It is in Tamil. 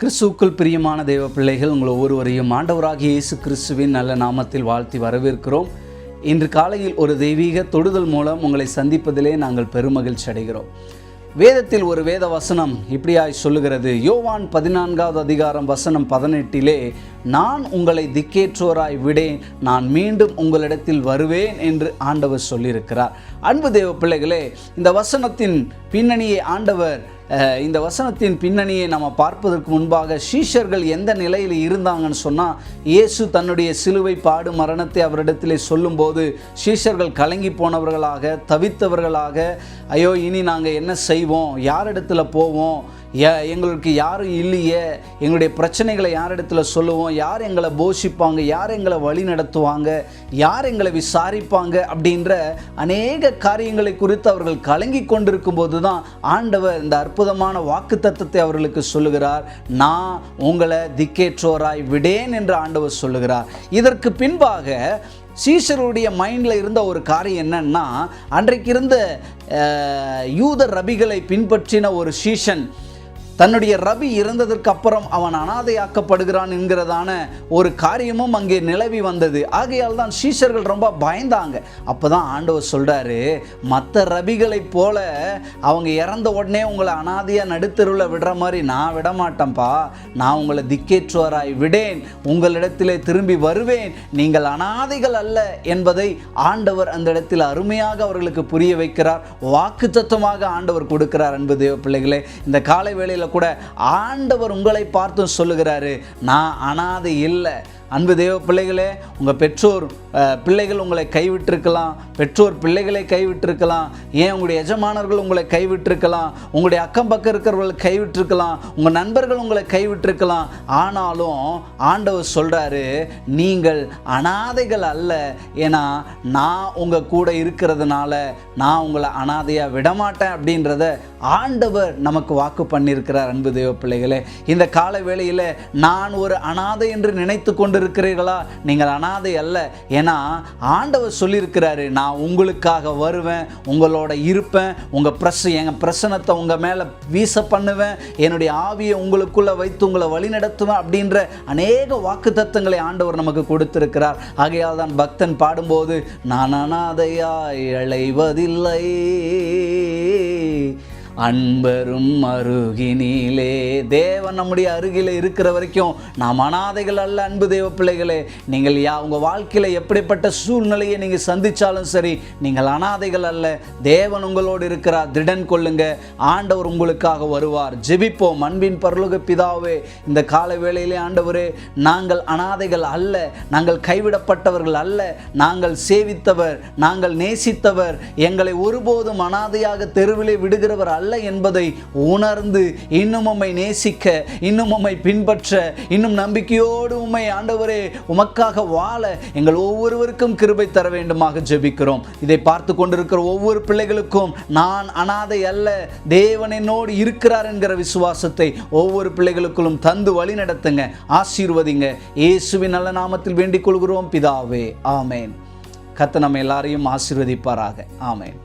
கிறிஸ்துவுக்குள் பிரியமான தேவ பிள்ளைகள், உங்கள் ஒவ்வொருவரையும் ஆண்டவராகிய இயேசு கிறிஸ்துவின் நல்ல நாமத்தில் வாழ்த்தி வரவேற்கிறோம். இன்று காலையில் ஒரு தெய்வீக தொடுதல் மூலம் உங்களை சந்திப்பதிலே நாங்கள் பெருமகிழ்ச்சி அடைகிறோம். வேதத்தில் ஒரு வேத வசனம் இப்படியாய் சொல்லுகிறது. யோவான் 14வது அதிகாரம் வசனம் 18, நான் உங்களை திக்கேற்றோராய் விடேன், நான் மீண்டும் உங்களிடத்தில் வருவேன் என்று ஆண்டவர் சொல்லியிருக்கிறார். அன்பு தேவ பிள்ளைகளே, இந்த வசனத்தின் பின்னணியை நம்ம பார்ப்பதற்கு முன்பாக சீஷர்கள் எந்த நிலையில் இருந்தாங்கன்னு சொன்னால், இயேசு தன்னுடைய சிலுவை பாடு மரணத்தை அவரிடத்திலே சொல்லும்போது சீஷர்கள் கலங்கி போனவர்களாக, தவித்தவர்களாக, ஐயோ இனி நாங்கள் என்ன செய்வோம், யாரிடத்துல போவோம், எங்களுக்கு யாரும் இல்லையே, எங்களுடைய பிரச்சனைகளை யாரிடத்துல சொல்லுவோம், யார் எங்களை போஷிப்பாங்க, யார் எங்களை வழி நடத்துவாங்க, யார் எங்களை விசாரிப்பாங்க அப்படின்ற அநேக காரியங்களை குறித்து அவர்கள் கலங்கி கொண்டிருக்கும் போது தான் ஆண்டவர் இந்த அற்புதமான வாக்குத்தத்தத்தை அவர்களுக்கு சொல்லுகிறார். நான் உங்களை திக்கேற்றோராய் விடேன் என்று ஆண்டவர் சொல்லுகிறார். இதற்கு பின்பாக சீஷருடைய மைண்டில் இருந்த ஒரு காரியம் என்னன்னா, அன்றைக்கு இருந்த யூத ரபிகளை பின்பற்றின ஒரு சீஷன் தன்னுடைய ரபி இறந்ததற்கு அப்புறம் அவன் அனாதையாக்கப்படுகிறான் என்கிறதான ஒரு காரியமும் அங்கே நிலவி வந்தது. ஆகையால் தான் சீஷர்கள் ரொம்ப பயந்தாங்க. அப்போ தான் ஆண்டவர் சொல்கிறாரு, மற்ற ரபிகளைப் போல அவங்க இறந்த உடனே உங்களை அனாதையாக நடுத்தருவில் விடுற மாதிரி நான் விடமாட்டேன்ப்பா, நான் உங்களை திக்கேற்றுவராய் விடேன், உங்களிடத்திலே திரும்பி வருவேன், நீங்கள் அனாதைகள் அல்ல என்பதை ஆண்டவர் அந்த இடத்தில் அருமையாக அவர்களுக்கு புரிய வைக்கிறார். வாக்குத்தத்தமாக ஆண்டவர் கொடுக்கிறார். அன்பு தேவ பிள்ளைகளே, இந்த காலை வேளையில் கூட ஆண்டவர் உங்களை பார்த்து சொல்லுகிறாரு, நான் அனாதை இல்லை. அன்பு தேவ பிள்ளைகளே, உங்கள் பிள்ளைகள் உங்களை கைவிட்டிருக்கலாம், பெற்றோர் பிள்ளைகளை கைவிட்டிருக்கலாம், ஏன் உங்களுடைய எஜமானர்கள் உங்களை கைவிட்டிருக்கலாம், உங்களுடைய அக்கம் பக்கம் இருக்கிறவர்கள் கைவிட்டிருக்கலாம், உங்கள் நண்பர்கள் உங்களை கைவிட்டிருக்கலாம். ஆனாலும் ஆண்டவர் சொல்கிறாரு, நீங்கள் அனாதைகள் அல்ல, ஏன்னா நான் உங்கள் கூட இருக்கிறதுனால நான் உங்களை அனாதையாக விடமாட்டேன் அப்படின்றத ஆண்டவர் நமக்கு வாக்கு பண்ணியிருக்கிறார். அன்பு தேவ பிள்ளைகளே, இந்த கால வேளையில் நான் ஒரு அனாதை என்று நினைத்து கொண்டிருக்கிறீர்களா? நீங்கள் அனாதை அல்ல. ஏன்னா ஆண்டவர் சொல்லியிருக்கிறாரு, நான் உங்களுக்காக வருவேன், உங்களோட இருப்பேன், என் பிரசனத்தை உங்கள் மேலே வீச பண்ணுவேன், என்னுடைய ஆவியை உங்களுக்குள்ளே வைத்து உங்களை வழி நடத்துவேன் அப்படின்ற அநேக வாக்குத்தத்தங்களை ஆண்டவர் நமக்கு கொடுத்திருக்கிறார். ஆகையால் தான் பக்தன் பாடும்போது, நான் அனாதையாய் அலைவதில்லை, அன்பரும் அருகினிலே. தேவன் நம்முடைய அருகிலே இருக்கிற வரைக்கும் நாம் அனாதைகள் அல்ல. அன்பு தேவ பிள்ளைகளே, நீங்கள் உங்கள் வாழ்க்கையில் எப்படிப்பட்ட சூழ்நிலையை நீங்கள் சந்தித்தாலும் சரி, நீங்கள் அனாதைகள் அல்ல. தேவன் உங்களோடு இருக்கிறார். திடன் கொள்ளுங்க, ஆண்டவர் உங்களுக்காக வருவார். ஜெபிப்போம். அன்பின் பரலோக பிதாவே, இந்த கால வேளையிலே ஆண்டவரே, நாங்கள் அனாதைகள் அல்ல, நாங்கள் கைவிடப்பட்டவர்கள் அல்ல, நாங்கள் சேவித்தவர், நாங்கள் நேசித்தவர், எங்களை ஒருபோதும் அனாதையாக தெருவிலே விடுகிறவர் அல்ல என்பதை உணர்ந்து இன்னும் உம்மை நேசிக்க, இன்னும் உம்மை பின்பற்ற, இன்னும் நம்பிக்கையோடு உம்மை ஆண்டவரே உமக்காக வாழ எங்கள் ஒவ்வொருவருக்கும் கிருபை தர வேண்டுமாக ஜெபிக்கிறோம். இதை பார்த்து கொண்டிருக்கிற ஒவ்வொரு பிள்ளைகளுக்கும் நான் அனாதை அல்ல, தேவன் என்னோடு இருக்கிறார் என்கிற விசுவாசத்தை ஒவ்வொரு பிள்ளைகளுக்கும் தந்து வழி நடத்துங்க, ஆசீர்வதிங்க. இயேசுவின் நல்ல நாமத்தில் வேண்டிக் கொள்கிறோம் பிதாவே, ஆமேன். கர்த்தர் நம்ம எல்லாரையும் ஆசீர்வதிப்பாராக. ஆமேன்.